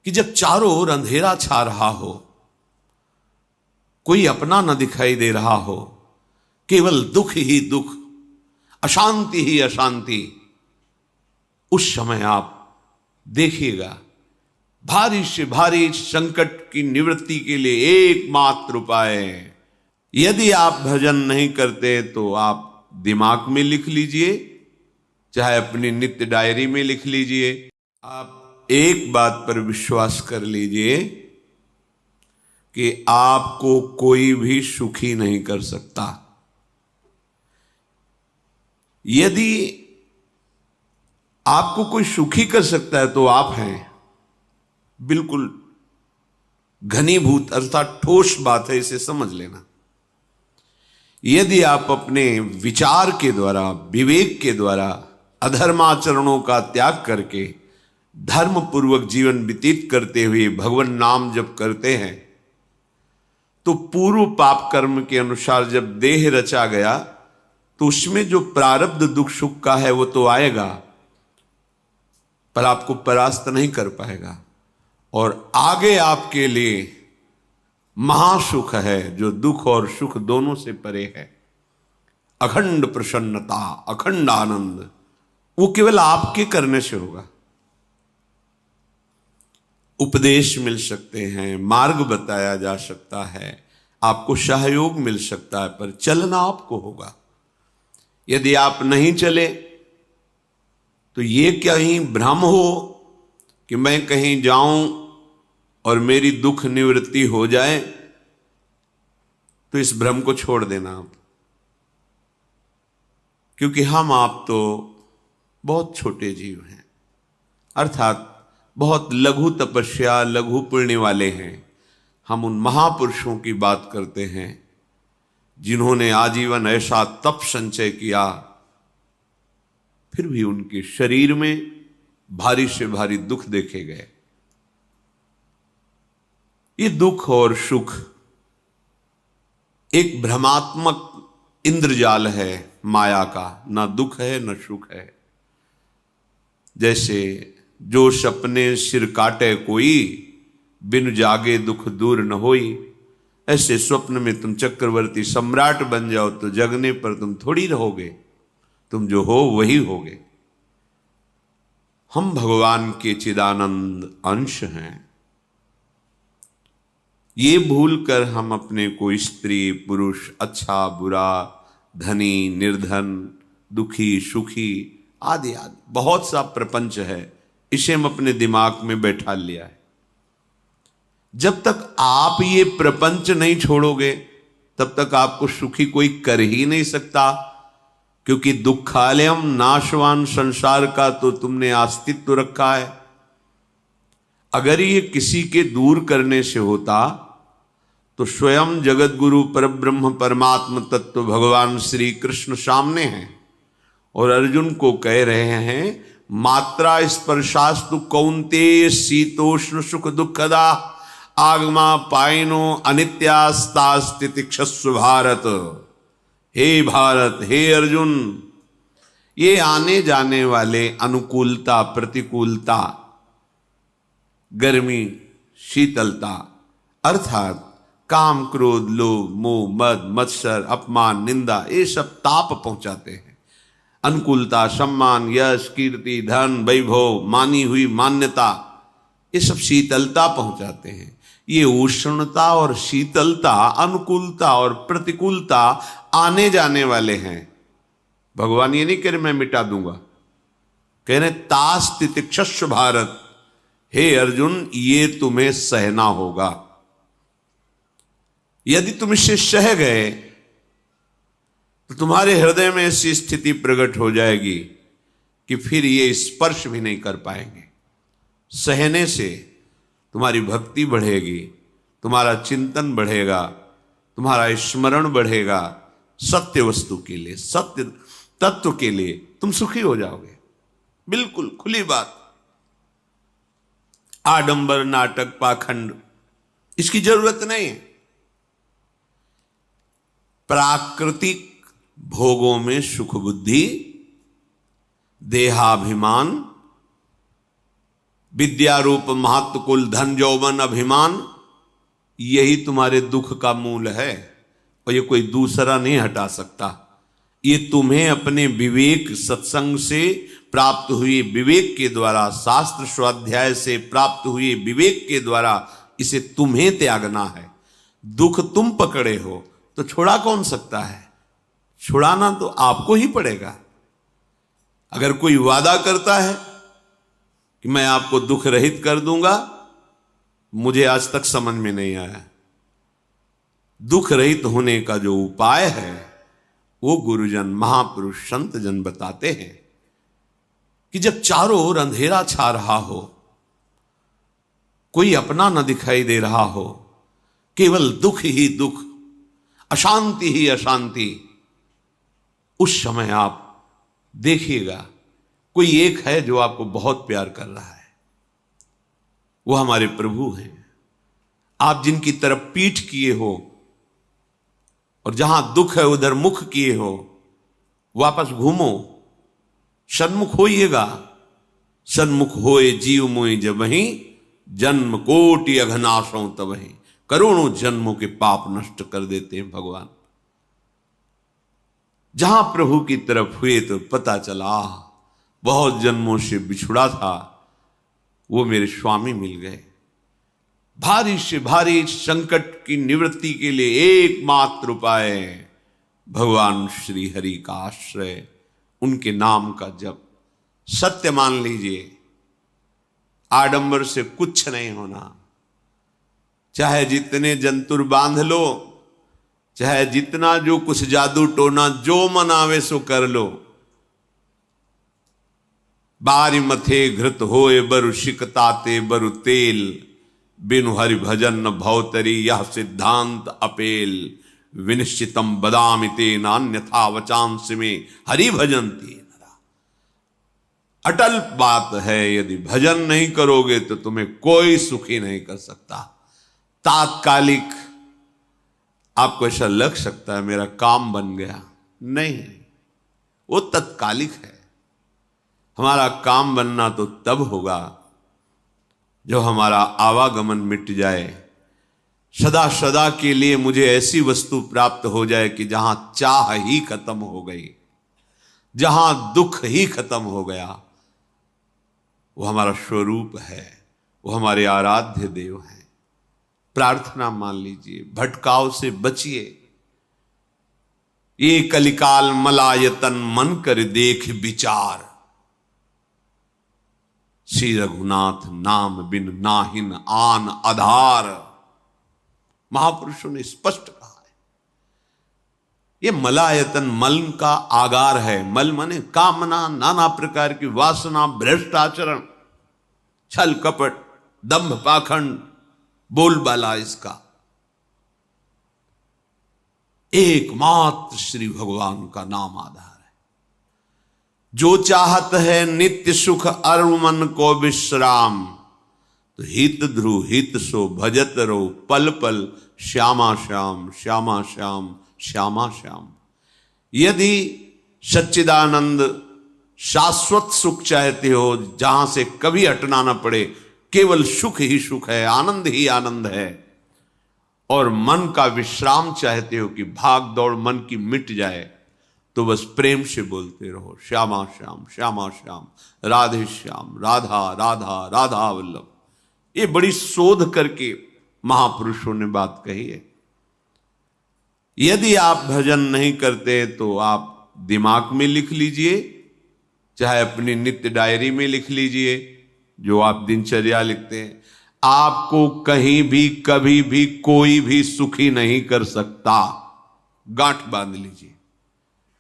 कि जब चारों ओर अंधेरा छा रहा हो, कोई अपना न दिखाई दे रहा हो, केवल दुख ही दुख, अशांति ही अशांति, उस समय आप देखिएगा भारी से भारी संकट की निवृत्ति के लिए एकमात्र उपाय है। यदि आप भजन नहीं करते तो आप दिमाग में लिख लीजिए, चाहे अपनी नित्य डायरी में लिख लीजिए। आप एक बात पर विश्वास कर लीजिए कि आपको कोई भी सुखी नहीं कर सकता। यदि आपको कोई सुखी कर सकता है तो आप हैं। बिल्कुल घनीभूत अर्थात ठोस बात है, इसे समझ लेना। यदि आप अपने विचार के द्वारा, विवेक के द्वारा अधर्माचरणों का त्याग करके धर्म पूर्वक जीवन व्यतीत करते हुए भगवान नाम जप करते हैं, तो पूर्व पाप कर्म के अनुसार जब देह रचा गया तो उसमें जो प्रारब्ध दुख सुख का है वो तो आएगा, पर आपको परास्त नहीं कर पाएगा। और आगे आपके लिए महासुख है जो दुख और सुख दोनों से परे है। अखंड प्रसन्नता, अखंड आनंद, वो केवल आपके करने से होगा। उपदेश मिल सकते हैं, मार्ग बताया जा सकता है, आपको सहयोग मिल सकता है, पर चलना आपको होगा। यदि आप नहीं चले तो ये कहीं भ्रम हो कि मैं कहीं जाऊं और मेरी दुख निवृत्ति हो जाए, तो इस भ्रम को छोड़ देना आप। क्योंकि हम आप तो बहुत छोटे जीव हैं, अर्थात बहुत लघु तपस्या, लघु पुण्य वाले हैं। हम उन महापुरुषों की बात करते हैं जिन्होंने आजीवन ऐसा तप संचय किया, फिर भी उनके शरीर में भारी से भारी दुख देखे गए। ये दुख और सुख एक भ्रमात्मक इंद्रजाल है माया का, ना दुख है न सुख है। जैसे जो सपने सिर काटे कोई, बिन जागे दुख दूर न होई, ऐसे स्वप्न में तुम चक्रवर्ती सम्राट बन जाओ तो जगने पर तुम थोड़ी रहोगे, तुम जो हो वही होगे। हम भगवान के चिदानंद अंश हैं। ये भूल कर हम अपने को स्त्री पुरुष, अच्छा बुरा, धनी निर्धन, दुखी सुखी आदि आदि बहुत सा प्रपंच है, इसे हम अपने दिमाग में बैठा लिया है। जब तक आप ये प्रपंच नहीं छोड़ोगे तब तक आपको सुखी कोई कर ही नहीं सकता, क्योंकि दुखालयम नाशवान संसार का तो तुमने अस्तित्व रखा है। अगर ये किसी के दूर करने से होता तो स्वयं जगत गुरु परब्रह्म परमात्म तत्व भगवान श्री कृष्ण सामने हैं और अर्जुन को कह रहे हैं, मात्रा स्पर्शास्तु कौन्तेय शीतोष्ण सुख दुखदा आगमा पायनो अनित्यास्तास्तितिक्षस्व भारत। हे भारत, हे अर्जुन, ये आने जाने वाले अनुकूलता प्रतिकूलता, गर्मी शीतलता, अर्थात काम क्रोध लोभ मोह मद मत्सर अपमान निंदा, ये सब ताप पहुंचाते हैं। अनुकूलता सम्मान यश कीर्ति धन वैभव मानी हुई मान्यता, ये सब शीतलता पहुंचाते हैं। ये उष्णता और शीतलता, अनुकूलता और प्रतिकूलता आने जाने वाले हैं। भगवान ये नहीं कह रहे मैं मिटा दूंगा, कह रहे तास तितिक्षस्व भारत, हे अर्जुन ये तुम्हें सहना होगा। यदि तुम इसे सह गए तो तुम्हारे हृदय में ऐसी स्थिति प्रकट हो जाएगी कि फिर ये स्पर्श भी नहीं कर पाएंगे। सहने से तुम्हारी भक्ति बढ़ेगी, तुम्हारा चिंतन बढ़ेगा, तुम्हारा स्मरण बढ़ेगा, सत्य वस्तु के लिए, सत्य तत्व के लिए तुम सुखी हो जाओगे। बिल्कुल खुली बात। आडंबर नाटक पाखंड इसकी जरूरत नहीं है। प्राकृतिक भोगों में सुख बुद्धि, देहाभिमान, विद्या रूप महत्व कुल धन यौवन अभिमान, यही तुम्हारे दुख का मूल है और ये कोई दूसरा नहीं हटा सकता। ये तुम्हें अपने विवेक सत्संग से प्राप्त हुए विवेक के द्वारा, शास्त्र स्वाध्याय से प्राप्त हुए विवेक के द्वारा इसे तुम्हें त्यागना है। दुख तुम पकड़े हो तो छुड़ा कौन सकता है? छुड़ाना तो आपको ही पड़ेगा। अगर कोई वादा करता है कि मैं आपको दुख रहित कर दूंगा, मुझे आज तक समझ में नहीं आया। दुख रहित होने का जो उपाय है वो गुरुजन, महापुरुष, संत जन बताते हैं कि जब चारों ओर अंधेरा छा रहा हो, कोई अपना न दिखाई दे रहा हो, केवल दुख ही दुख, अशांति ही अशांति, उस समय आप देखिएगा कोई एक है जो आपको बहुत प्यार कर रहा है। वो हमारे प्रभु हैं। आप जिनकी तरफ पीठ किए हो और जहां दुख है उधर मुख किए हो, वापस घूमो, सन्मुख होइएगा। सन्मुख होए जीव मोहि जबहि, जन्म कोटि अघनाशों तबहि। करोड़ों जन्मों के पाप नष्ट कर देते हैं भगवान। जहां प्रभु की तरफ हुए तो पता चला बहुत जन्मों से बिछुड़ा था, वो मेरे स्वामी मिल गए। भारी से भारी संकट की निवृत्ति के लिए एकमात्र उपाय भगवान श्री हरि का आश्रय, उनके नाम का जप। सत्य मान लीजिए, आडंबर से कुछ नहीं होना। चाहे जितने जंतुर बांध लो, चाहे जितना जो कुछ जादू टोना जो मन आवे सो कर लो, बारी मथे घृत होए बरु शिकताते बरु तेल, बिनु हरि भजन न भवतरी यह सिद्धांत अपेल। विनिश्चितम बदामि तेन अन्यथा वचांस में हरि भजन्ति नरा। अटल बात है, यदि भजन नहीं करोगे तो तुम्हें कोई सुखी नहीं कर सकता। तात्कालिक आपको ऐसा लग सकता है मेरा काम बन गया, नहीं, वो तत्कालिक है। हमारा काम बनना तो तब होगा जो हमारा आवागमन मिट जाए, सदा सदा के लिए मुझे ऐसी वस्तु प्राप्त हो जाए कि जहां चाह ही खत्म हो गई, जहां दुख ही खत्म हो गया। वो हमारा स्वरूप है, वो हमारे आराध्य देव हैं। प्रार्थना मान लीजिए, भटकाव से बचिए। ये कलिकाल मलायतन मन कर देख विचार, श्री रघुनाथ नाम बिन नाहिन आन आधार। महापुरुषों ने स्पष्ट कहा है। ये मलायतन मल का आगार है। मल माने कामना, नाना प्रकार की वासना, भ्रष्ट आचरण, छल कपट, दंभ पाखंड, बोलबाला, इसका एकमात्र श्री भगवान का नाम आधार है। जो चाहत है नित्य सुख अरु मन को विश्राम, तो हित ध्रुव हित सो भजत रहो पल पल श्यामा श्याम श्यामा श्याम श्यामा श्याम। यदि सच्चिदानंद शाश्वत सुख चाहते हो, जहां से कभी हटना ना पड़े, केवल सुख ही सुख है, आनंद ही आनंद है, और मन का विश्राम चाहते हो कि भाग दौड़ मन की मिट जाए, तो बस प्रेम से बोलते रहो श्यामा श्याम श्यामा श्याम, राधे श्याम, राधा राधा राधा वल्लभ। ये बड़ी शोध करके महापुरुषों ने बात कही है। यदि आप भजन नहीं करते तो आप दिमाग में लिख लीजिए, चाहे अपनी नित्य डायरी में लिख लीजिए, जो आप दिनचर्या लिखते हैं। आपको कहीं भी कभी भी कोई भी सुखी नहीं कर सकता। गांठ बांध लीजिए,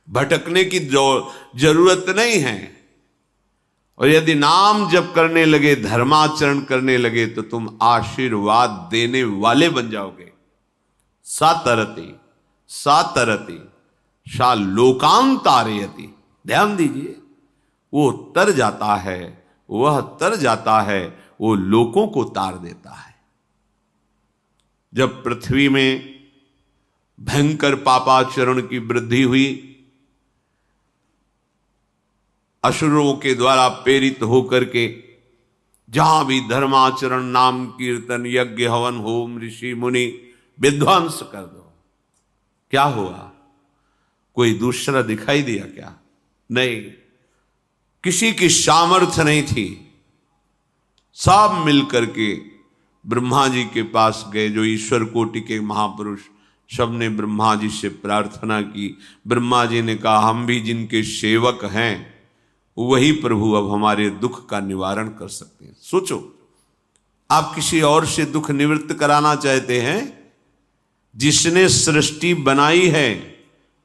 भटकने की जरूरत नहीं है। और यदि नाम जप करने लगे, धर्माचरण करने लगे, तो तुम आशीर्वाद देने वाले बन जाओगे। सातरति सातरति सा लोकांतारयति। ध्यान दीजिए, वो तर जाता है, वह तर जाता है, वो लोकों को तार देता है। जब पृथ्वी में भयंकर पापाचरण की वृद्धि हुई, असुरों के द्वारा प्रेरित होकर के जहां भी धर्माचरण, नाम कीर्तन, यज्ञ, हवन, होम, ऋषि मुनि विध्वंस कर दो, क्या हुआ? कोई दूसरा दिखाई दिया क्या? नहीं, किसी की सामर्थ्य नहीं थी। सब मिलकर के ब्रह्मा जी के पास गए, जो ईश्वर कोटि के महापुरुष, सबने ब्रह्मा जी से प्रार्थना की। ब्रह्मा जी ने कहा, हम भी जिनके सेवक हैं वही प्रभु अब हमारे दुख का निवारण कर सकते हैं। सोचो, आप किसी और से दुख निवृत्त कराना चाहते हैं? जिसने सृष्टि बनाई है,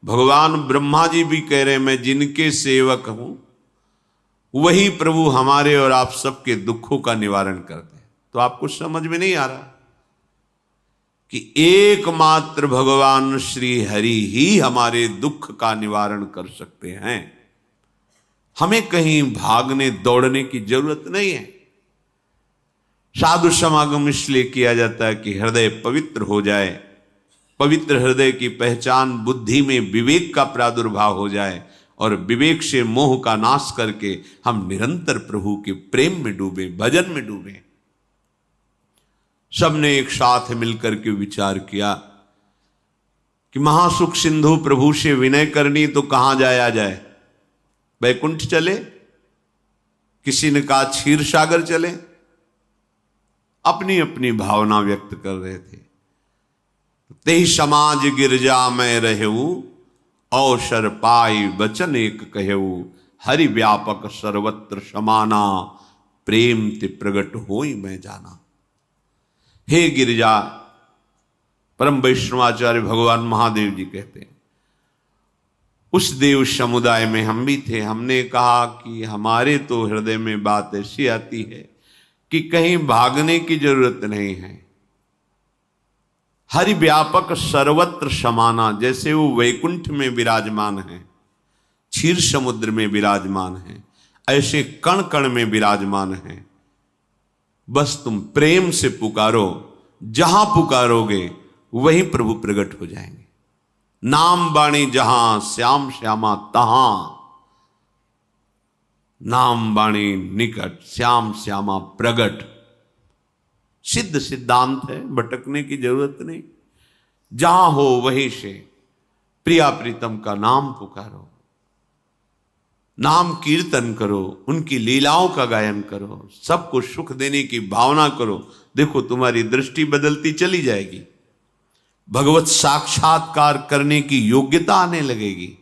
भगवान ब्रह्मा जी भी कह रहे हैं मैं जिनके सेवक हूं वही प्रभु हमारे और आप सबके दुखों का निवारण करते हैं। तो आपको समझ में नहीं आ रहा कि एकमात्र भगवान श्री हरि ही हमारे दुख का निवारण कर सकते हैं। हमें कहीं भागने दौड़ने की जरूरत नहीं है। साधु समागम इसलिए किया जाता है कि हृदय पवित्र हो जाए, पवित्र हृदय की पहचान बुद्धि में विवेक का प्रादुर्भाव हो जाए, और विवेक से मोह का नाश करके हम निरंतर प्रभु के प्रेम में डूबे, भजन में डूबे। सबने एक साथ मिलकर के विचार किया कि महासुख सिंधु प्रभु से विनय करनी तो कहां जाया जाए? वैकुंठ चले, किसी ने कहा क्षीर सागर चले। अपनी अपनी भावना व्यक्त कर रहे थे। तेहि समाज गिरजा में रहेऊ, अवसर पाई वचन एक कहेऊ, हरि व्यापक सर्वत्र समाना, प्रेम ते प्रगट होई मैं जाना। हे गिरिजा, परम वैष्णवाचार्य भगवान महादेव जी कहते हैं, उस देव समुदाय में हम भी थे। हमने कहा कि हमारे तो हृदय में बात ऐसी आती है कि कहीं भागने की जरूरत नहीं है। हरि व्यापक सर्वत्र समाना, जैसे वो वैकुंठ में विराजमान है, क्षीर समुद्र में विराजमान है, ऐसे कण कण में विराजमान है। बस तुम प्रेम से पुकारो, जहां पुकारोगे वहीं प्रभु प्रकट हो जाएंगे। नाम बाणी जहां श्याम श्यामा तहां, नाम बाणी निकट श्याम श्यामा प्रगट। सिद्ध सिद्धांत है, भटकने की जरूरत नहीं। जहां हो वहीं से प्रिया प्रीतम का नाम पुकारो, नाम कीर्तन करो, उनकी लीलाओं का गायन करो, सबको सुख देने की भावना करो। देखो तुम्हारी दृष्टि बदलती चली जाएगी, भगवत साक्षात्कार करने की योग्यता आने लगेगी।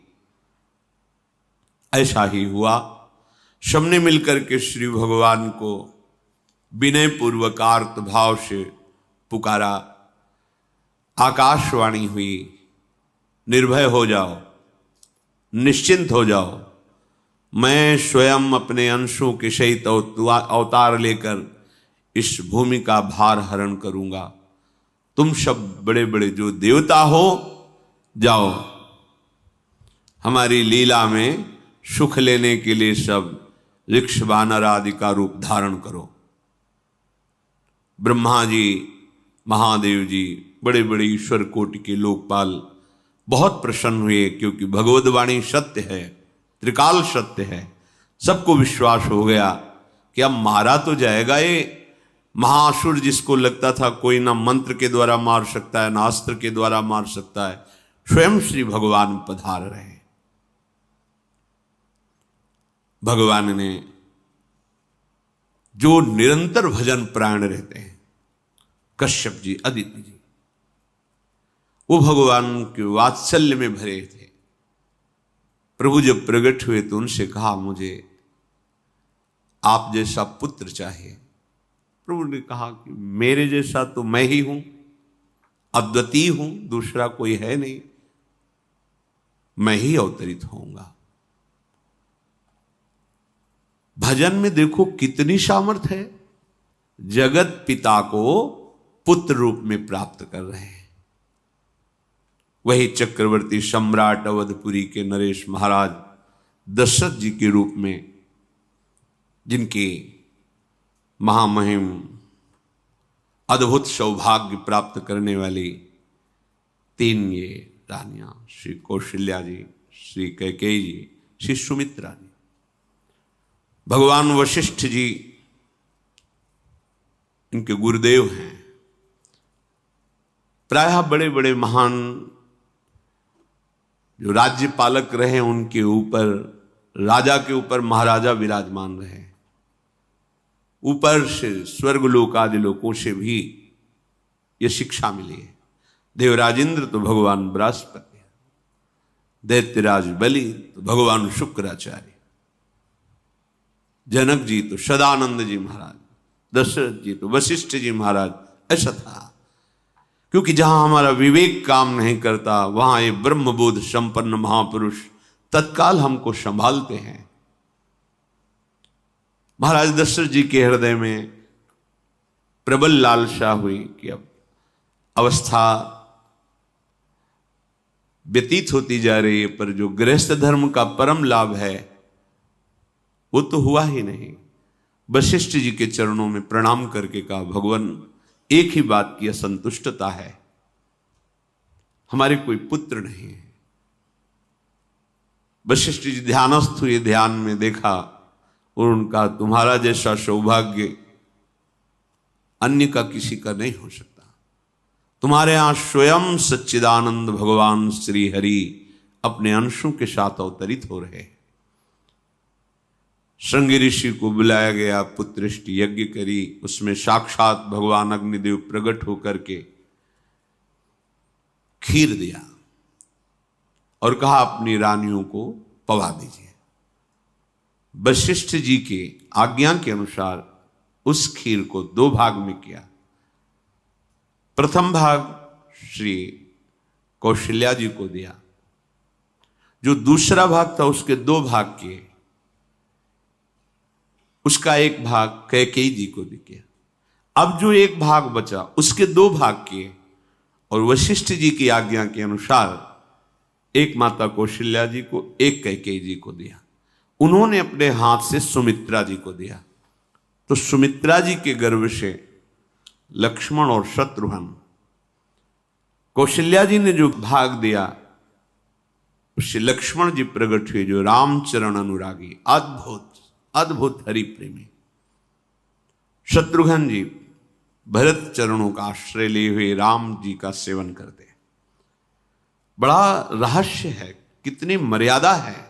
ऐसा ही हुआ। सबने मिलकर के श्री भगवान को विनय पूर्वक आर्त भाव से पुकारा। आकाशवाणी हुई, निर्भय हो जाओ, निश्चिंत हो जाओ, मैं स्वयं अपने अंशों के सहित अवतार लेकर इस भूमि का भार हरण करूंगा। तुम सब बड़े बड़े जो देवता हो, जाओ हमारी लीला में सुख लेने के लिए सब ऋक्ष वानर आदि का रूप धारण करो। ब्रह्मा जी, महादेव जी, बड़े बड़े ईश्वर कोटि के लोकपाल बहुत प्रसन्न हुए, क्योंकि भगवद्वाणी सत्य है, त्रिकाल सत्य है। सबको विश्वास हो गया कि अब मारा तो जाएगा ये महासुर, जिसको लगता था कोई ना मंत्र के द्वारा मार सकता है, ना अस्त्र के द्वारा मार सकता है। स्वयं श्री भगवान पधार रहे। भगवान ने जो निरंतर भजन प्राण रहते हैं, कश्यप जी, अदिति जी, वो भगवान के वात्सल्य में भरे थे। प्रभु जब प्रकट हुए तो उनसे कहा, मुझे आप जैसा पुत्र चाहिए। प्रभु ने कहा कि मेरे जैसा तो मैं ही हूं, अद्वितीय हूं, दूसरा कोई है नहीं, मैं ही अवतरित होऊंगा। भजन में देखो कितनी सामर्थ्य है। जगत पिता को पुत्र रूप में प्राप्त कर रहे हैं। वही चक्रवर्ती सम्राट अवधपुरी के नरेश महाराज दशरथ जी के रूप में, जिनके महामहिम अद्भुत सौभाग्य प्राप्त करने वाली 3 ये रानियां, श्री कौशल्या जी, श्री कैकेयी जी, श्री सुमित्रा जी। भगवान वशिष्ठ जी इनके गुरुदेव हैं। प्रायः बड़े बड़े महान जो राज्य पालक रहे उनके ऊपर, राजा के ऊपर महाराजा विराजमान रहे। ऊपर से स्वर्गलोक आदि लोकों से भी यह शिक्षा मिली है। देवराजेंद्र तो भगवान बृहस्पति, दैत्यराज बलि तो भगवान शुक्राचार्य, जनक जी तो सदानंद जी महाराज, दशरथ जी तो वशिष्ठ जी महाराज। ऐसा था, क्योंकि जहां हमारा विवेक काम नहीं करता वहां ये ब्रह्मबोध संपन्न महापुरुष तत्काल हमको संभालते हैं। महाराज दशरथ जी के हृदय में प्रबल लालसा हुई कि अब अवस्था व्यतीत होती जा रही है, पर जो गृहस्थ धर्म का परम लाभ है वो तो हुआ ही नहीं। वशिष्ठ जी के चरणों में प्रणाम करके कहा, भगवान एक ही बात की असंतुष्टता है, हमारे कोई पुत्र नहीं है। वशिष्ठ जी ध्यानस्थ हुए, ध्यान में देखा और उनका, तुम्हारा जैसा सौभाग्य अन्य का किसी का नहीं हो सकता। तुम्हारे यहां स्वयं सच्चिदानंद भगवान श्री हरि अपने अंशों के साथ अवतरित हो रहे हैं। श्रृंगी ऋषि को बुलाया गया, पुत्रेष्टि यज्ञ करी, उसमें साक्षात भगवान अग्निदेव प्रकट होकर के खीर दिया और कहा अपनी रानियों को पवा दीजिए। वशिष्ठ जी के आज्ञा के अनुसार उस खीर को 2 भाग में किया। प्रथम भाग श्री कौशल्या जी को दिया, जो दूसरा भाग था उसके 2 भाग किए, उसका 1 भाग कैकेयी जी को दिया। अब जो 1 भाग बचा उसके 2 भाग किए और वशिष्ठ जी की आज्ञा के अनुसार एक माता कौशल्या जी को, एक कैकेयी जी को दिया। उन्होंने अपने हाथ से सुमित्रा जी को दिया। तो सुमित्रा जी के गर्भ से लक्ष्मण और शत्रुघ्न, कौशल्या जी ने जो भाग दिया उससे लक्ष्मण जी प्रकट हुए, जो रामचरण अनुरागी, अद्भुत अद्भुत हरि प्रेमी। शत्रुघ्न जी भरत चरणों का आश्रय लिए हुए राम जी का सेवन करते हैं। बड़ा रहस्य है, कितनी मर्यादा है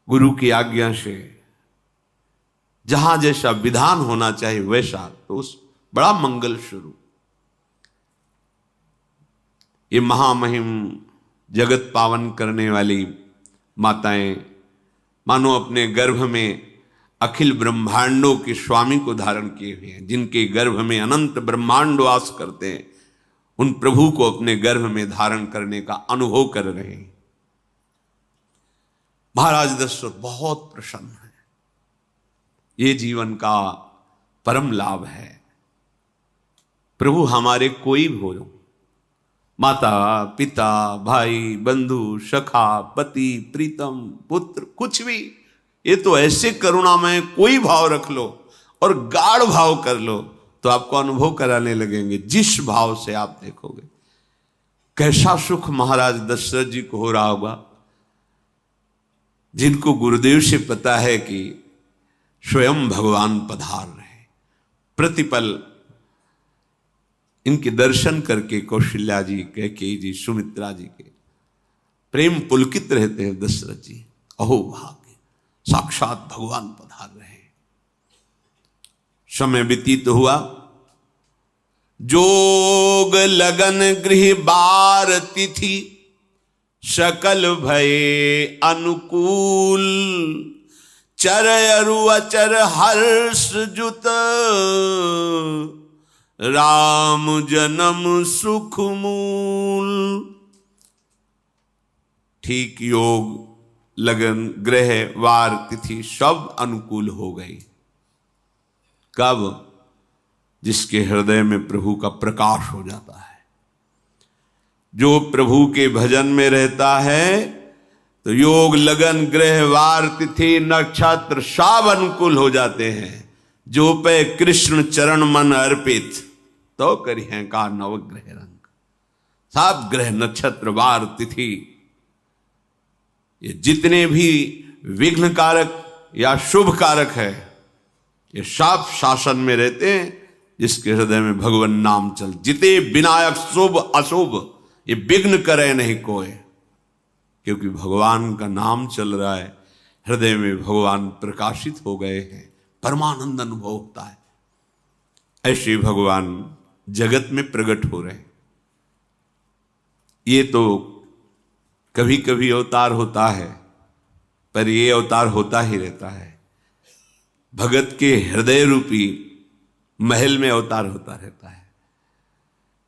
गुरु की आज्ञा से। जहां जैसा विधान होना चाहिए वैसा, तो उस बड़ा मंगल शुरू। ये महामहिम जगत पावन करने वाली माताएं मानो अपने गर्भ में अखिल ब्रह्मांडों के स्वामी को धारण किए हुए हैं, जिनके गर्भ में अनंत ब्रह्मांड वास करते हैं, उन प्रभु को अपने गर्भ में धारण करने का अनुभव कर रहे हैं। महाराज दशरथ बहुत प्रसन्न है। ये जीवन का परम लाभ है। प्रभु हमारे कोई भी हो, माता पिता भाई बंधु सखा पति प्रीतम पुत्र, कुछ भी, ये तो ऐसे करुणा में कोई भाव रख लो और गाढ़ भाव कर लो तो आपको अनुभव कराने लगेंगे। जिस भाव से आप देखोगे कैसा सुख महाराज दशरथ जी को हो रहा होगा, जिनको गुरुदेव से पता है कि स्वयं भगवान पधार रहे। प्रतिपल इनके दर्शन करके कौशल्या जी, कैकेयी जी, सुमित्रा जी के प्रेम पुलकित रहते हैं। दशरथ जी, अहो भाग्य, साक्षात भगवान पधार रहे। समय व्यतीत हुआ, जोग लगन गृह बार तिथि, सकल भये अनुकूल, चर अरु अचर हर्ष जुत, राम जन्म सुख मूल। ठीक योग लगन ग्रह वार तिथि सब अनुकूल हो गई। कब? जिसके हृदय में प्रभु का प्रकाश हो जाता है। जो प्रभु के भजन में रहता है तो योग लगन ग्रह वार तिथि नक्षत्र सब अनुकूल हो जाते हैं। जो पे कृष्ण चरण मन अर्पित, तो करी है का नवग्रह रंग। सब ग्रह नक्षत्र वार तिथि, ये जितने भी विघ्न कारक या शुभ कारक है, ये साफ शासन में रहते हैं जिसके हृदय में भगवान नाम चल। जिते विनायक शुभ अशुभ ये विघ्न करे नहीं कोई, क्योंकि भगवान का नाम चल रहा है, हृदय में भगवान प्रकाशित हो गए हैं, परमानंद अनुभव होता है। ऐसे भगवान जगत में प्रकट हो रहे हैं। ये तो कभी कभी अवतार होता है, पर ये अवतार होता ही रहता है। भगत के हृदय रूपी महल में अवतार होता रहता है।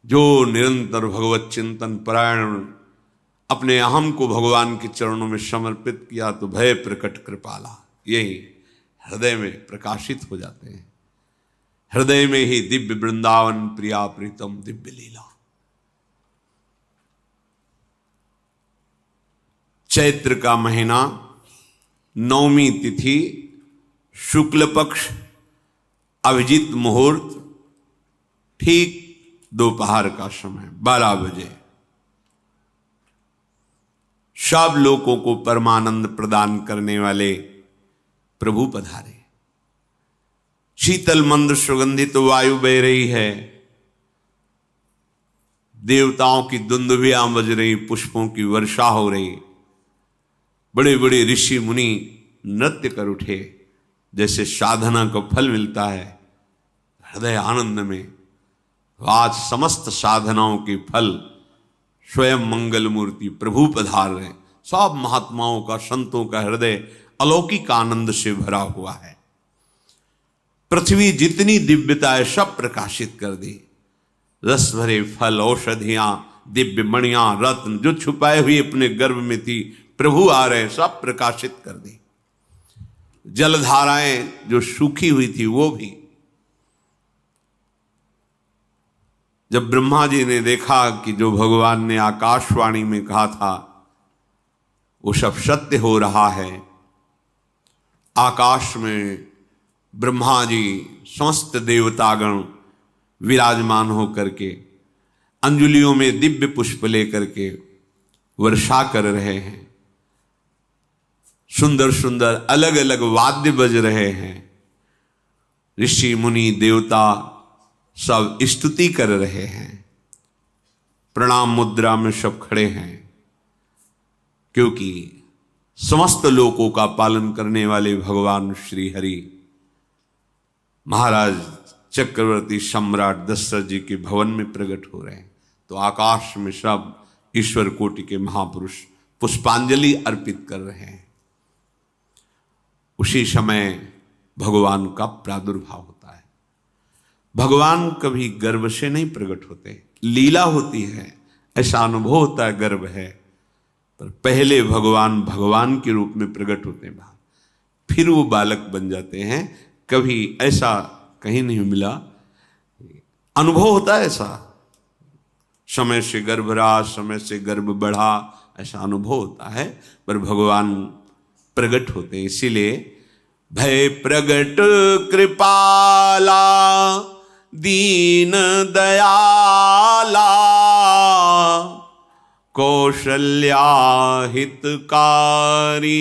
जो निरंतर भगवत चिंतन परायण अपने अहम को भगवान के चरणों में समर्पित किया तो भय प्रकट कृपाला, यही हृदय में प्रकाशित हो जाते हैं। हृदय में ही दिव्य वृंदावन प्रिया प्रीतम दिव्य लीला। चैत्र का महीना, नवमी तिथि, शुक्ल पक्ष, अभिजीत मुहूर्त, ठीक दोपहर का समय 12 बजे सब लोगों को परमानंद प्रदान करने वाले प्रभु पधारे। शीतल मंद सुगंधित वायु बह रही है, देवताओं की दुंदुभियां बज रही, पुष्पों की वर्षा हो रही, बड़े बड़े ऋषि मुनि नृत्य कर उठे। जैसे साधना को फल मिलता है हृदय आनंद में, आज समस्त साधनाओं के फल स्वयं मंगल मूर्ति प्रभु पधार रहे। सब महात्माओं का, संतों का हृदय अलौकिक आनंद से भरा हुआ है। पृथ्वी जितनी दिव्यता है सब प्रकाशित कर दी। रस भरे फल, औषधियां, दिव्य मणियां, रत्न जो छुपाए हुए अपने गर्भ में थी, प्रभु आ रहे, सब प्रकाशित कर दी। जलधाराएं जो सूखी हुई थी वो भी। जब ब्रह्मा जी ने देखा कि जो भगवान ने आकाशवाणी में कहा था वो सब सत्य हो रहा है, आकाश में ब्रह्मा जी समस्त देवतागण विराजमान होकर के अंजलियों में दिव्य पुष्प लेकर के वर्षा कर रहे हैं, सुंदर सुंदर अलग अलग वाद्य बज रहे हैं, ऋषि मुनि देवता सब स्तुति कर रहे हैं, प्रणाम मुद्रा में सब खड़े हैं, क्योंकि समस्त लोकों का पालन करने वाले भगवान श्री हरि महाराज चक्रवर्ती सम्राट दशरथ जी के भवन में प्रकट हो रहे हैं। तो आकाश में सब ईश्वर कोटि के महापुरुष पुष्पांजलि अर्पित कर रहे हैं। उसी समय भगवान का प्रादुर्भाव होता है। भगवान कभी गर्भ से नहीं प्रकट होते, लीला होती है, ऐसा अनुभव होता है गर्भ है, पर पहले भगवान भगवान के रूप में प्रकट होते हैं, फिर वो बालक बन जाते हैं। कभी ऐसा कहीं नहीं मिला, अनुभव होता है ऐसा, समय से गर्भ रहा, समय से गर्भ बढ़ा, ऐसा अनुभव होता है, पर भगवान प्रकट होते हैं। इसीलिए भय प्रगट कृपाला दीन दयाला कौशल्या हितकारी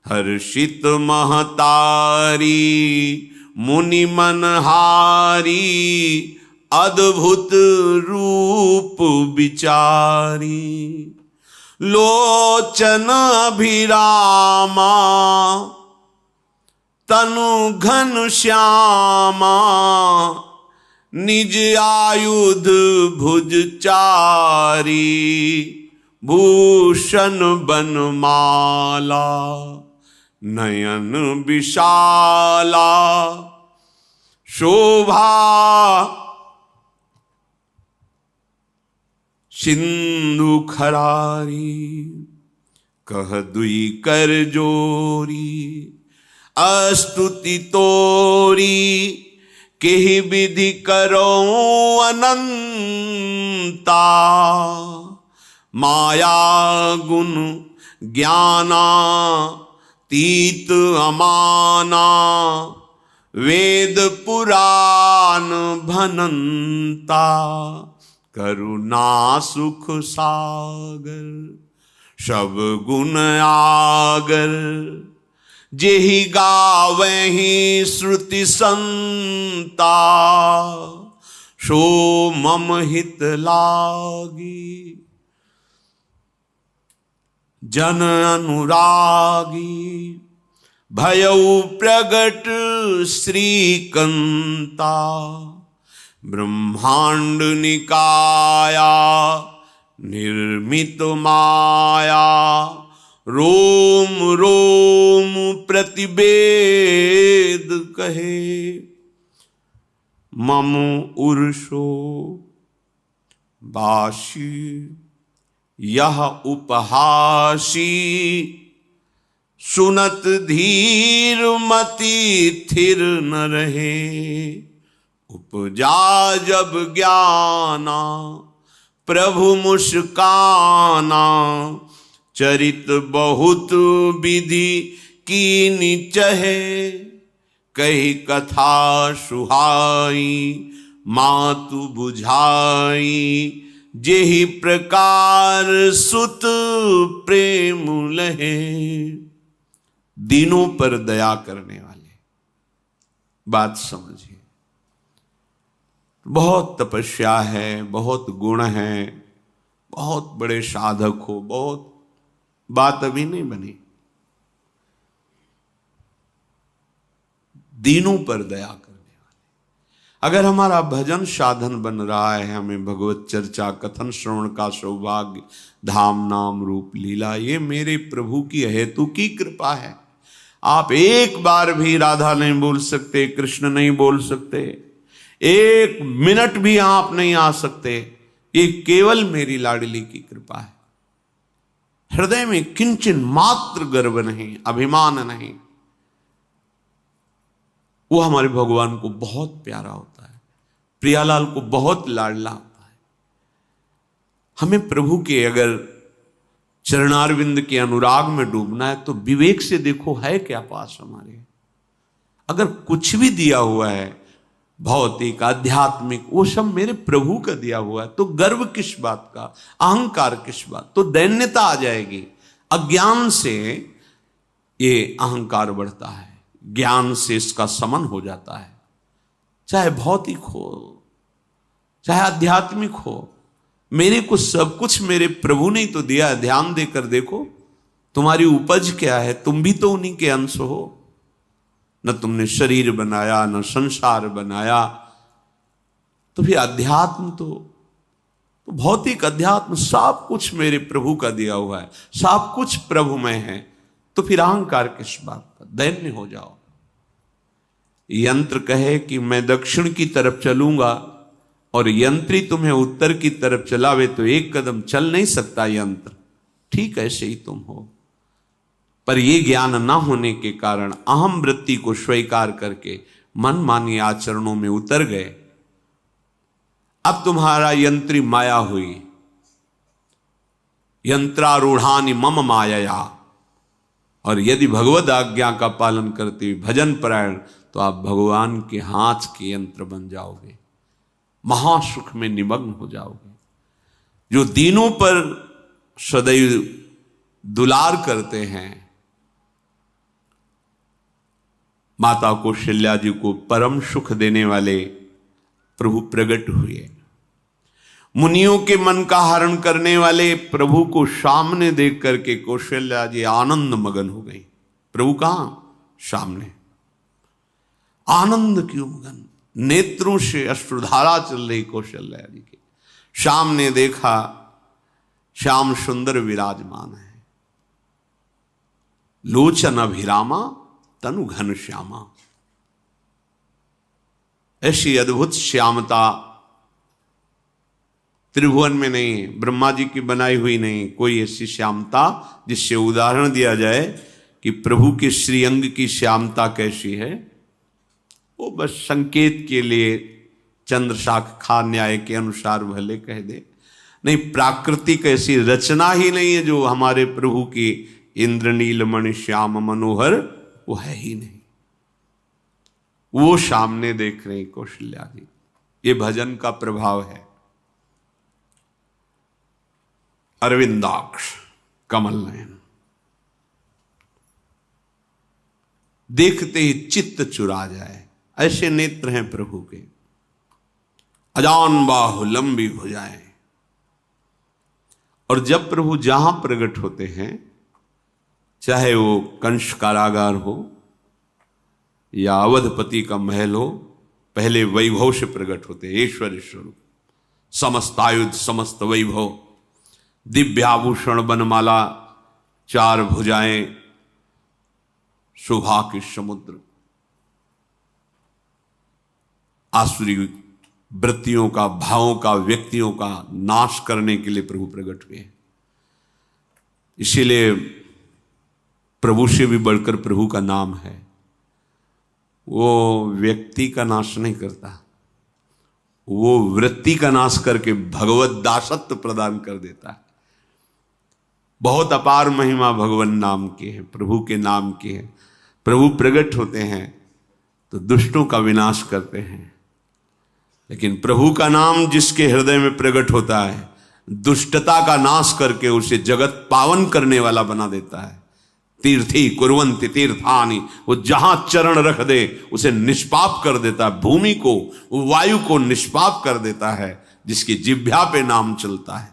हर्षित महतारी मुनि मनहारी अद्भुत रूप विचारी लोचन अभिरामा तनु घन श्यामा निज आयुध भुज चारी भूषण बनमाला नयन विशाला शोभा सिंधु खरारी कह दुई कर जोरी अस्तुति तोरी केहि विधि करो अनंता माया गुण ज्ञाना तीत अमाना वेद पुराण भनंता करुणा सुख सागर सब गुण आगर जेहि गावहि श्रुति संता, सो मम हित लागी। जन अनुरागी भयउ प्रगट श्रीकंता, ब्रह्मांड निकाया निर्मित माया, रोम रोम प्रतिवेद कहे। मम उर्षो बाशी यह उपहासी, सुनत धीर मति थिर न रहे। उपजा जब ज्ञाना प्रभु मुस्काना, चरित बहुत विधि कीनि चहे। कही कथा सुहाई मातु बुझाई, जेहि प्रकार सुत प्रेम लहे। दीनों पर दया करने वाले, बात समझिए। बहुत तपस्या है, बहुत गुण है, बहुत बड़े साधक हो, बहुत बात अभी नहीं बनी। दीनों पर दया करने वाले। अगर हमारा भजन साधन बन रहा है, हमें भगवत चर्चा कथन श्रवण का सौभाग्य, धाम नाम रूप लीला, ये मेरे प्रभु की हेतु की कृपा है। आप एक बार भी राधा नहीं बोल सकते, कृष्ण नहीं बोल सकते, एक मिनट भी आप नहीं आ सकते, ये केवल मेरी लाडली की कृपा है। हृदय में किंचन मात्र गर्व नहीं, अभिमान नहीं। वो हमारे भगवान को बहुत प्यारा होता है, प्रियालाल को बहुत लाडला होता है। हमें प्रभु के अगर चरणारविंद के अनुराग में डूबना है तो विवेक से देखो है क्या पास हमारे। अगर कुछ भी दिया हुआ है भौतिक आध्यात्मिक, वो सब मेरे प्रभु का दिया हुआ है, तो गर्व किस बात का, अहंकार किस बात, तो दैन्यता आ जाएगी। अज्ञान से ये अहंकार बढ़ता है, ज्ञान से इसका समन हो जाता है। चाहे भौतिक हो चाहे आध्यात्मिक हो, मेरे को सब कुछ मेरे प्रभु ने तो दिया है। ध्यान देकर देखो तुम्हारी उपज क्या है, तुम भी तो उन्हीं के अंश हो। न तुमने शरीर बनाया, न संसार बनाया, तो फिर अध्यात्म तो भौतिक अध्यात्म सब कुछ मेरे प्रभु का दिया हुआ है, सब कुछ प्रभु में है। तो फिर अहंकार किस बात का, दैन्य हो जाओ। यंत्र कहे कि मैं दक्षिण की तरफ चलूंगा और यंत्री तुम्हें उत्तर की तरफ चलावे, तो एक कदम चल नहीं सकता यंत्र। ठीक ऐसे ही तुम हो, पर यह ज्ञान न होने के कारण अहम वृत्ति को स्वीकार करके मनमानी आचरणों में उतर गए। अब तुम्हारा यंत्री माया हुई, यंत्रारूढ़ानि मम मायया। और यदि भगवद आज्ञा का पालन करते हुए भजन परायण, तो आप भगवान के हाथ के यंत्र बन जाओगे, महासुख में निमग्न हो जाओगे। जो दीनों पर सदैव दुलार करते हैं, माता कौशल्या जी को परम सुख देने वाले प्रभु प्रकट हुए। मुनियों के मन का हरण करने वाले प्रभु को सामने देख करके कौशल्या जी आनंद मगन हो गई। प्रभु कहां? सामने। आनंद क्यों मगन, नेत्रों से अश्रुधारा चल रही कौशल्या जी के। सामने देखा श्याम सुंदर विराजमान है, लोचन अभिरामा तनु घन श्यामा। ऐसी अद्भुत श्यामता त्रिभुवन में नहीं है, ब्रह्मा जी की बनाई हुई नहीं कोई ऐसी श्यामता जिससे उदाहरण दिया जाए कि प्रभु के श्रीअंग की श्यामता कैसी है। वो बस संकेत के लिए चंद्र शाखा न्याय के अनुसार भले कह दे, नहीं प्राकृतिक ऐसी रचना ही नहीं है जो हमारे प्रभु की इंद्रनील मणि श्याम मनोहर, वो है ही नहीं। वो सामने देख रहे कौशल्या जी। ये भजन का प्रभाव है। अरविंदाक्ष कमल नयन, देखते ही चित्त चुरा जाए, ऐसे नेत्र हैं प्रभु के। अजान बाहु लंबी भुजाएं। और जब प्रभु जहां प्रकट होते हैं, चाहे वो कंस कारागार हो या अवधपति का महल हो, पहले वैभव से प्रकट होते हैं। ऐश्वर्य स्वरूप, समस्त आयुध, समस्त वैभव, दिव्याभूषण, बनमाला, 4 भुजाएं, शोभा के समुद्र, आसुरी वृत्तियों का, भावों का, व्यक्तियों का नाश करने के लिए प्रभु प्रकट हुए। इसीलिए प्रभु से भी बढ़कर प्रभु का नाम है। वो व्यक्ति का नाश नहीं करता, वो वृत्ति का नाश करके भगवत दासत्व प्रदान कर देता है। बहुत अपार महिमा भगवान नाम की है, प्रभु के नाम की है। प्रभु प्रकट होते हैं तो दुष्टों का विनाश करते हैं, लेकिन प्रभु का नाम जिसके हृदय में प्रकट होता है, दुष्टता का नाश करके उसे जगत पावन करने वाला बना देता है। तीर्थी कुर्वन्ति तीर्थानि, वो जहां चरण रख दे उसे निष्पाप कर देता है। भूमि को, वायु को निष्पाप कर देता है, जिसकी जिह्वा पे नाम चलता है।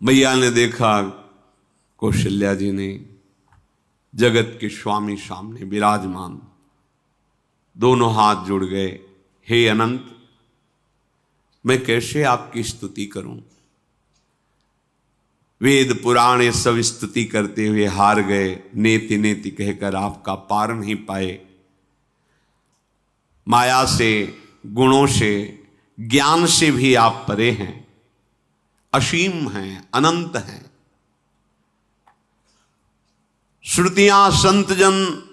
मैया ने देखा, कौशल्या जी ने, जगत के स्वामी सामने विराजमान, दोनों हाथ जुड़ गए। हे अनंत, मैं कैसे आपकी स्तुति करूं? वेद पुराण ये सब स्तुति करते हुए हार गए, नेति नेति कहकर आपका पार नहीं पाए। माया से, गुणों से, ज्ञान से भी आप परे हैं, असीम हैं, अनंत हैं। श्रुतियां, संतजन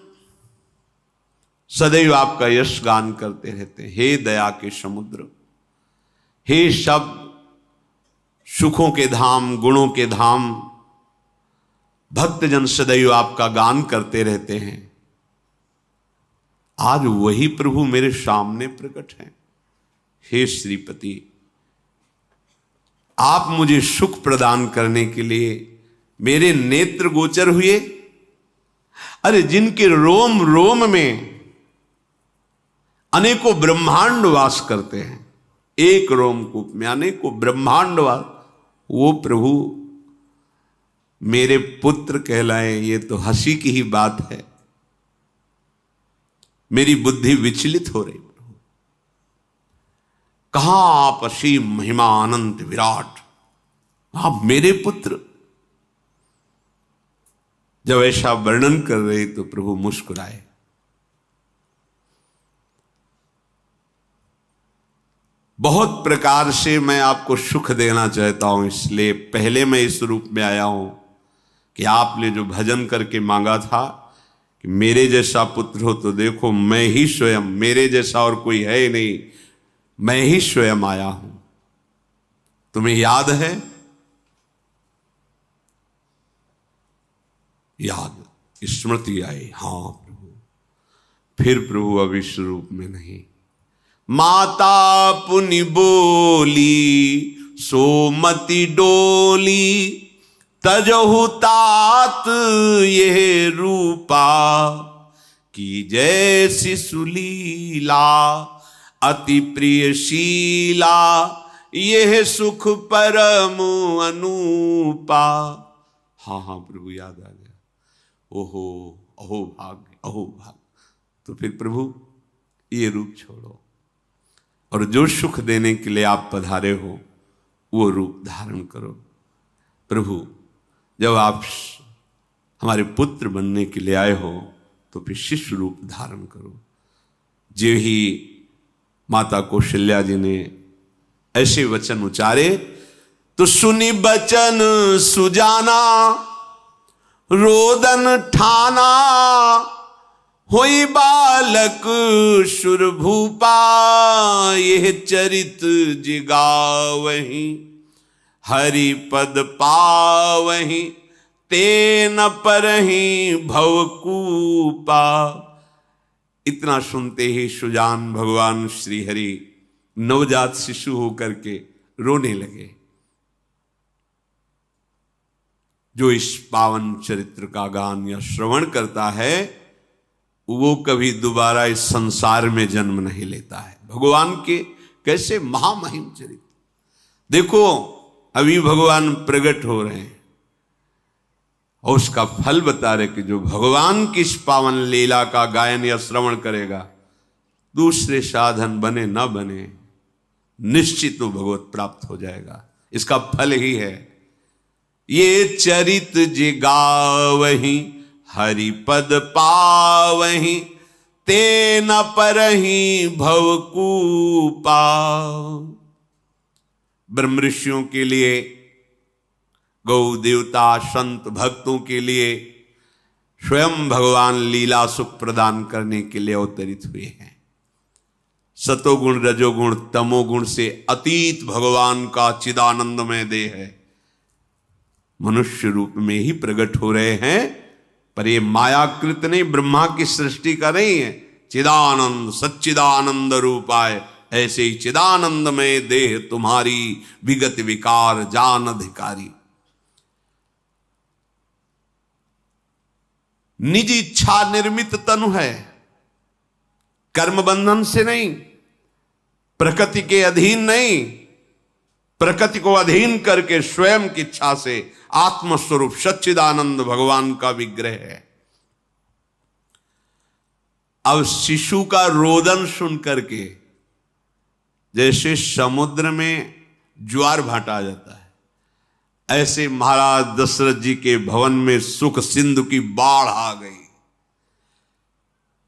सदैव आपका यश गान करते रहते हैं। हे दया के समुद्र, हे शब्द, सुखों के धाम, गुणों के धाम, भक्तजन सदैव आपका गान करते रहते हैं। आज वही प्रभु मेरे सामने प्रकट हैं। हे श्रीपति, आप मुझे सुख प्रदान करने के लिए मेरे नेत्र गोचर हुए। अरे जिनके रोम रोम में अनेकों ब्रह्मांड वास करते हैं, एक रोमकूप में अनेकों ब्रह्मांड वास, वो प्रभु मेरे पुत्र कहलाए, ये तो हंसी की ही बात है। मेरी बुद्धि विचलित हो रही। प्रभु कहां आप असीम महिमा अनंत विराट, आप मेरे पुत्र। जब ऐसा वर्णन कर रहे तो प्रभु मुस्कुराए। बहुत प्रकार से मैं आपको सुख देना चाहता हूं, इसलिए पहले मैं इस रूप में आया हूं कि आपने जो भजन करके मांगा था कि मेरे जैसा पुत्र हो, तो देखो मैं ही स्वयं, मेरे जैसा और कोई है ही नहीं, मैं ही स्वयं आया हूं। तुम्हें याद है? याद, स्मृति आई। हां प्रभु। फिर प्रभु अब इस रूप में नहीं। माता पुनि बोली सोमति डोली, तजहु तात ये रूपा, की जैसी सुलीला अति प्रियशीला, यह सुख परम अनूपा। हाँ हाँ प्रभु, याद आ गया। ओहो, अहो भाग्य, अहो भाग्य। तो फिर प्रभु ये रूप छोड़ो, और जो सुख देने के लिए आप पधारे हो वो रूप धारण करो। प्रभु, जब आप हमारे पुत्र बनने के लिए आए हो तो फिर शिष्य रूप धारण करो। जो ही माता कौशल्या जी ने ऐसे वचन उचारे तो सुनी बचन सुजाना, रोदन ठाना, होई बालक सुरभूपा, यह चरित जिगावहीं, हरि पद पावहीं, तेन परहीं भवकूपा। इतना सुनते ही सुजान भगवान श्री हरि नवजात शिशु होकर के रोने लगे। जो इस पावन चरित्र का गान या श्रवण करता है वो कभी दोबारा इस संसार में जन्म नहीं लेता है। भगवान के कैसे महामहिम चरित्र, देखो अभी भगवान प्रकट हो रहे हैं और उसका फल बता रहे कि जो भगवान की इस पावन लीला का गायन या श्रवण करेगा, दूसरे साधन बने ना बने, निश्चित वो भगवत प्राप्त हो जाएगा। इसका फल ही है ये चरित जे गावहीं हरिपद पावहीं, ते न परहीं भवकूपा। ब्रह्म ऋषियों के लिए, गौ देवता संत भक्तों के लिए स्वयं भगवान लीला सुख प्रदान करने के लिए अवतरित हुए हैं। सतोगुण रजोगुण तमोगुण से अतीत भगवान का चिदानंदमय देह है, मनुष्य रूप में ही प्रकट हो रहे हैं। पर ये मायाकृत नहीं, ब्रह्मा की सृष्टि का नहीं है। चिदानंद सच्चिदानंद रूपाय, ऐसे ही चिदानंदमय देह तुम्हारी विगत विकार जान अधिकारी। निज इच्छा निर्मित तनु है, कर्म बंधन से नहीं, प्रकृति के अधीन नहीं, प्रकृति को अधीन करके स्वयं की इच्छा से आत्मस्वरूप सच्चिदानंद भगवान का विग्रह है। अब शिशु का रोदन सुन करके जैसे समुद्र में ज्वार भाटा जाता है, ऐसे महाराज दशरथ जी के भवन में सुख सिंधु की बाढ़ आ गई।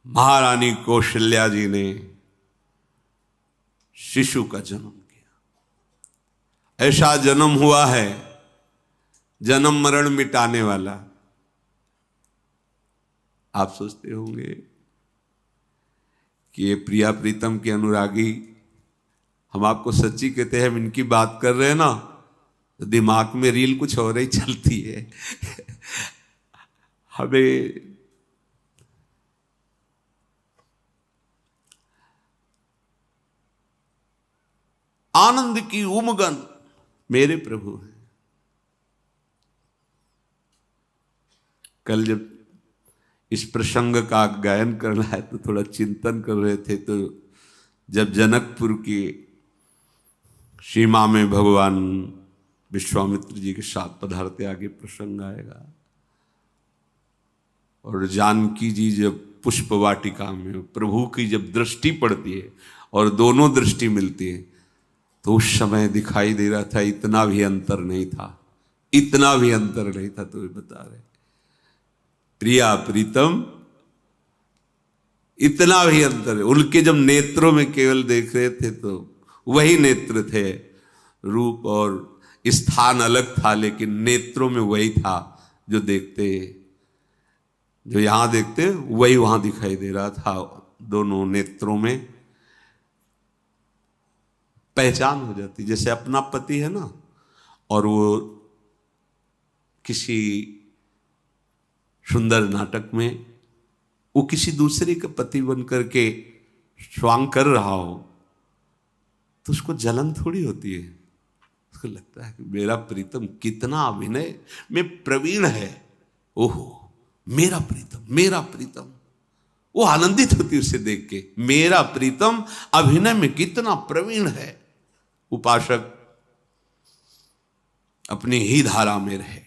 महारानी कौशल्या जी ने शिशु का जन्म किया। ऐसा जन्म हुआ है जन्म मरण मिटाने वाला। आप सोचते होंगे कि ये प्रिया प्रीतम के अनुरागी, हम आपको सच्ची कहते हैं, हम इनकी बात कर रहे हैं ना तो दिमाग में रील कुछ और ही चलती है। हमें आनंद की उमगन मेरे प्रभु हैं। कल जब इस प्रसंग का गायन करना है तो थोड़ा चिंतन कर रहे थे, तो जब जनकपुर की सीमा में भगवान विश्वामित्र जी के साथ पधारते, आगे प्रसंग आएगा, और जानकी जी जब पुष्प वाटिका में प्रभु की जब दृष्टि पड़ती है और दोनों दृष्टि मिलती है, तो उस समय दिखाई दे रहा था इतना भी अंतर नहीं था, इतना भी अंतर नहीं था। तो ये बता रहे प्रिया प्रीतम, इतना भी अंतर है। उनके जब नेत्रों में केवल देख रहे थे तो वही नेत्र थे, रूप और स्थान अलग था, लेकिन नेत्रों में वही था। जो देखते, जो यहां देखते वही वहां दिखाई दे रहा था। दोनों नेत्रों में पहचान हो जाती, जैसे अपना पति है ना, और वो किसी सुंदर नाटक में वो किसी दूसरे का पति बन करके स्वांग कर रहा हो तो उसको जलन थोड़ी होती है, उसको लगता है कि मेरा प्रीतम कितना अभिनय में प्रवीण है, ओहो मेरा प्रीतम, मेरा प्रीतम। वो आनंदित होती उसे देख के, मेरा प्रीतम अभिनय में कितना प्रवीण है। उपासक अपनी ही धारा में रहे,